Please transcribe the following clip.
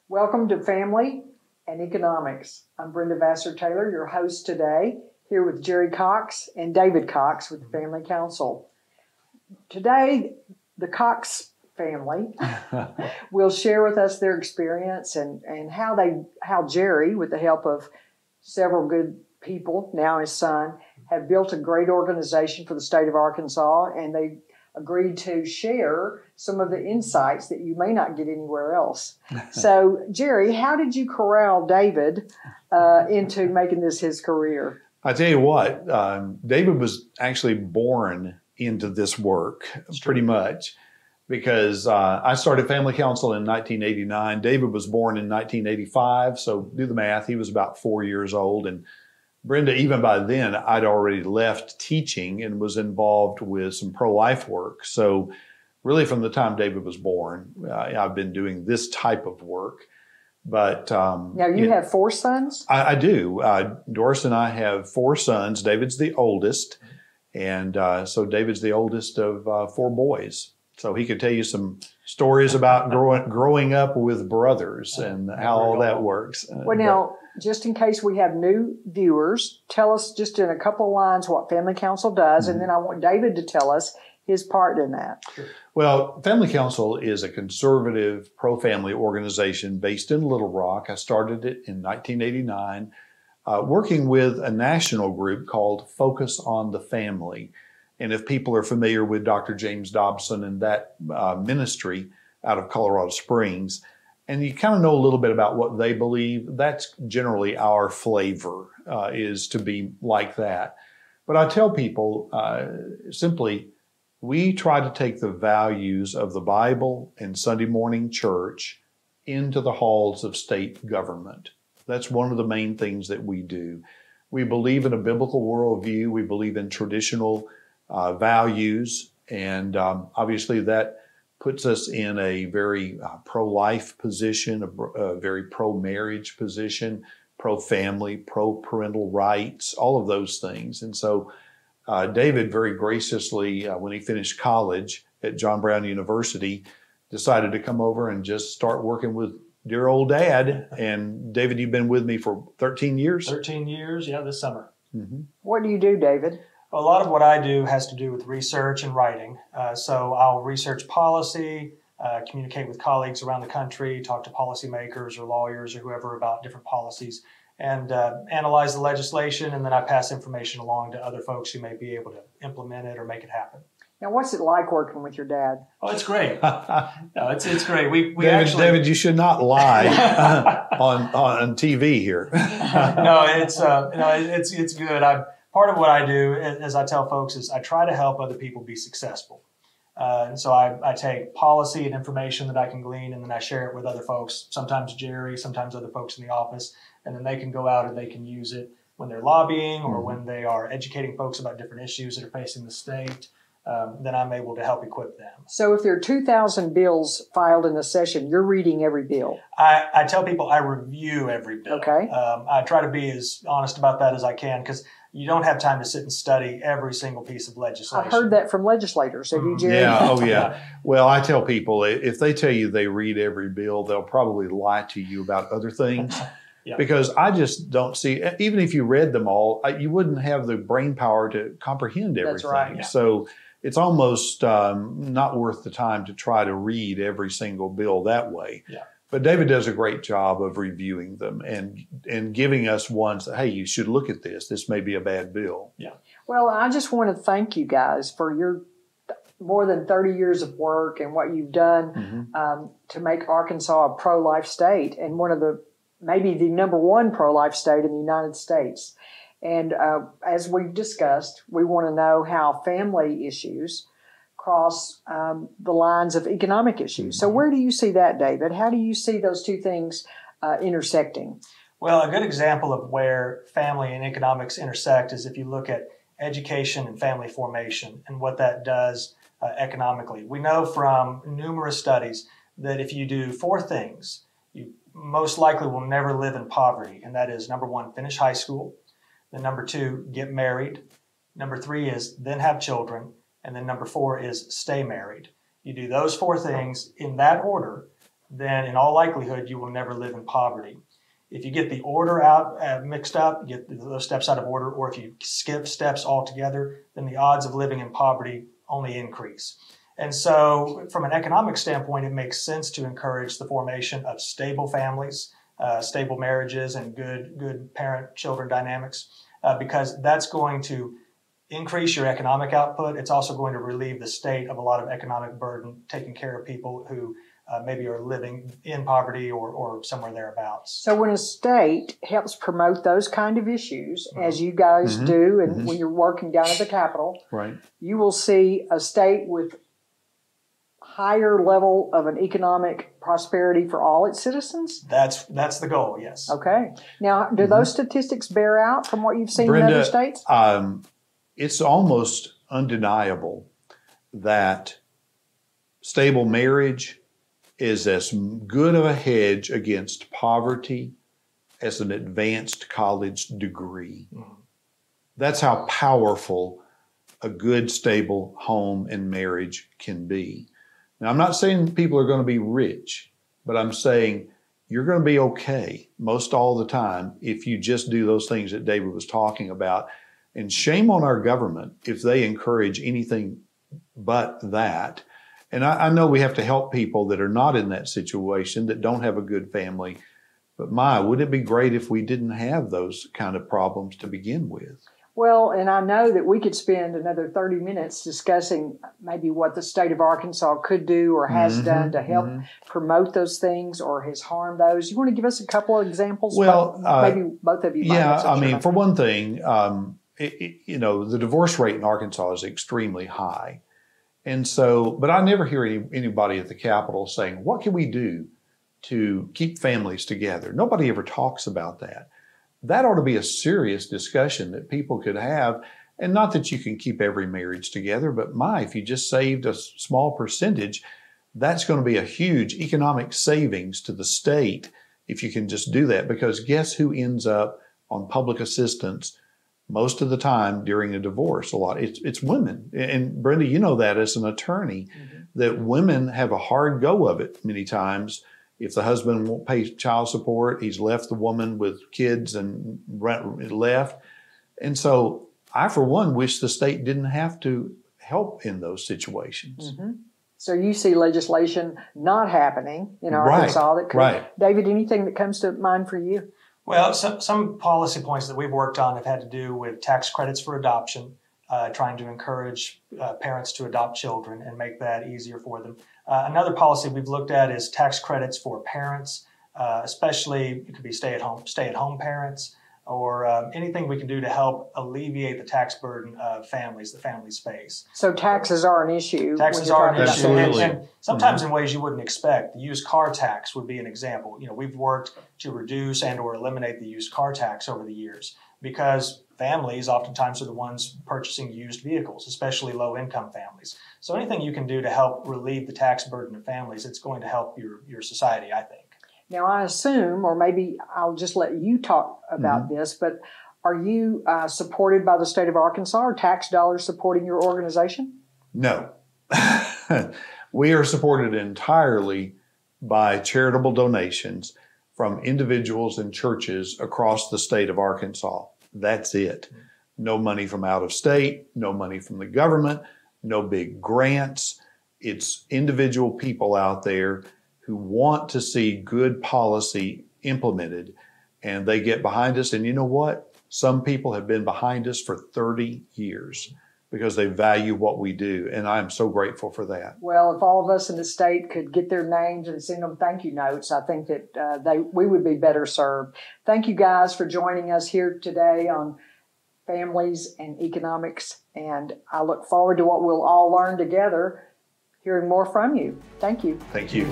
Welcome to Family and Economics. I'm Brenda Vassar-Taylor, your host today, here with Jerry Cox and David Cox with the Family Counsel. Today, the Cox family will share with us their experience and how Jerry, with the help of several good people, now his son, have built a great organization for the state of Arkansas, and they agreed to share some of the insights that you may not get anywhere else. So, Jerry, how did you corral David into making this his career? I tell you what, David was actually born into this work pretty much because I started Family Counsel in 1989. David was born in 1985, so do the math. He was about 4 years old, and Brenda, even by then, I'd already left teaching and was involved with some pro-life work. So really from the time David was born, I've been doing this type of work. But now you have 4 sons? I do. Doris and I have 4 sons. David's the oldest. And so David's the oldest of 4 boys. So he could tell you some stories about growing up with brothers and how all that works. Well, now, just in case we have new viewers, tell us just in a couple of lines what Family Counsel does, and then I want David to tell us his part in that. Sure. Well, Family Counsel is a conservative pro-family organization based in Little Rock. I started it in 1989, working with a national group called Focus on the Family. And if people are familiar with Dr. James Dobson and that ministry out of Colorado Springs, and you kind of know a little bit about what they believe, that's generally our flavor, is to be like that. But I tell people simply, we try to take the values of the Bible and Sunday morning church into the halls of state government. That's one of the main things that we do. We believe in a biblical worldview. We believe in traditional values, and obviously that puts us in a very pro-life position, a very pro-marriage position, pro-family, pro-parental rights, all of those things. And so David very graciously, when he finished college at John Brown University, decided to come over and just start working with dear old Dad. And David, you've been with me for 13 years? 13 years, yeah, this summer. Mm-hmm. What do you do, David? A lot of what I do has to do with research and writing. So I'll research policy, communicate with colleagues around the country, talk to policymakers or lawyers or whoever about different policies, and analyze the legislation, and then I pass information along to other folks who may be able to implement it or make it happen. Now, what's it like working with your dad? Oh, it's great. No, it's great. We David, you should not lie on TV here. No, it's good. Part of what I do, as I tell folks, is I try to help other people be successful. And so I take policy and information that I can glean, and then I share it with other folks, sometimes Jerry, sometimes other folks in the office, and then they can go out and they can use it when they're lobbying or when they are educating folks about different issues that are facing the state. Then I'm able to help equip them. So if there are 2,000 bills filed in a session, you're reading every bill? I tell people I review every bill. Okay. I try to be as honest about that as I can, because you don't have time to sit and study every single piece of legislation. I've heard that from legislators. Have you, Jerry? Yeah, oh yeah. Well, I tell people, if they tell you they read every bill, they'll probably lie to you about other things. Yeah. Because I just don't see, even if you read them all, you wouldn't have the brain power to comprehend everything. That's right. Yeah. So it's almost not worth the time to try to read every single bill that way. Yeah. But David does a great job of reviewing them and giving us ones that, hey, you should look at this. This may be a bad bill. Yeah. Well, I just want to thank you guys for your more than 30 years of work and what you've done to make Arkansas a pro-life state and one of the, maybe the #1 pro-life state in the United States. And as we've discussed, we want to know how family issues cross the lines of economic issues. So where do you see that, David? How do you see those two things intersecting? Well, a good example of where family and economics intersect is if you look at education and family formation and what that does economically. We know from numerous studies that if you do 4 things, you most likely will never live in poverty. And that is, number one, finish high school. Then number two, get married. Number three is then have children. And then number four is stay married. You do those four things in that order, then in all likelihood, you will never live in poverty. If you get the order out mixed up, get those steps out of order, or if you skip steps altogether, then the odds of living in poverty only increase. And so from an economic standpoint, it makes sense to encourage the formation of stable families, stable marriages, and good parent-children dynamics, because that's going to increase your economic output. It's also going to relieve the state of a lot of economic burden, taking care of people who maybe are living in poverty or somewhere thereabouts. So when a state helps promote those kind of issues, as you guys do, and when you're working down at the Capitol, Right. you will see a state with higher level of an economic prosperity for all its citizens? That's the goal, yes. Okay. Now, do those statistics bear out from what you've seen Brenda, in other states? It's almost undeniable that stable marriage is as good of a hedge against poverty as an advanced college degree. That's how powerful a good, stable home and marriage can be. Now, I'm not saying people are going to be rich, but I'm saying you're going to be okay most all the time if you just do those things that David was talking about. And shame on our government if they encourage anything but that. And I know we have to help people that are not in that situation, that don't have a good family. But would it be great if we didn't have those kind of problems to begin with? Well, and I know that we could spend another 30 minutes discussing maybe what the state of Arkansas could do or has done to help promote those things or has harmed those. You want to give us a couple of examples? Well, maybe both of you might. Yeah, I mean, for one thing, the divorce rate in Arkansas is extremely high. And so, but I never hear anybody at the Capitol saying, what can we do to keep families together? Nobody ever talks about that. That ought to be a serious discussion that people could have. And not that you can keep every marriage together, but if you just saved a small percentage, that's going to be a huge economic savings to the state if you can just do that. Because guess who ends up on public assistance most of the time during a divorce? It's women. And Brenda, you know that as an attorney, that women have a hard go of it many times. If the husband won't pay child support, he's left the woman with kids and left. And so I, for one, wish the state didn't have to help in those situations. So you see legislation not happening in Arkansas that could. Right. David, anything that comes to mind for you? Well, some policy points that we've worked on have had to do with tax credits for adoption, trying to encourage parents to adopt children and make that easier for them. Another policy we've looked at is tax credits for parents, especially it could be stay-at-home parents, or anything we can do to help alleviate the tax burden of families, the family space. So taxes are an issue. Taxes are an issue, Absolutely. and sometimes in ways you wouldn't expect. The used car tax would be an example. We've worked to reduce and or eliminate the used car tax over the years because families oftentimes are the ones purchasing used vehicles, especially low-income families. So anything you can do to help relieve the tax burden of families, it's going to help your society, I think. Now, I assume, or maybe I'll just let you talk about this, but are you supported by the state of Arkansas? Are tax dollars supporting your organization? No. We are supported entirely by charitable donations from individuals and churches across the state of Arkansas. That's it. No money from out of state, no money from the government, no big grants. It's individual people out there who want to see good policy implemented, and they get behind us. And you know what? Some people have been behind us for 30 years because they value what we do, and I am so grateful for that. Well, if all of us in the state could get their names and send them thank you notes, I think that we would be better served. Thank you guys for joining us here today on families and economics, and I look forward to what we'll all learn together, hearing more from you. Thank you. Thank you.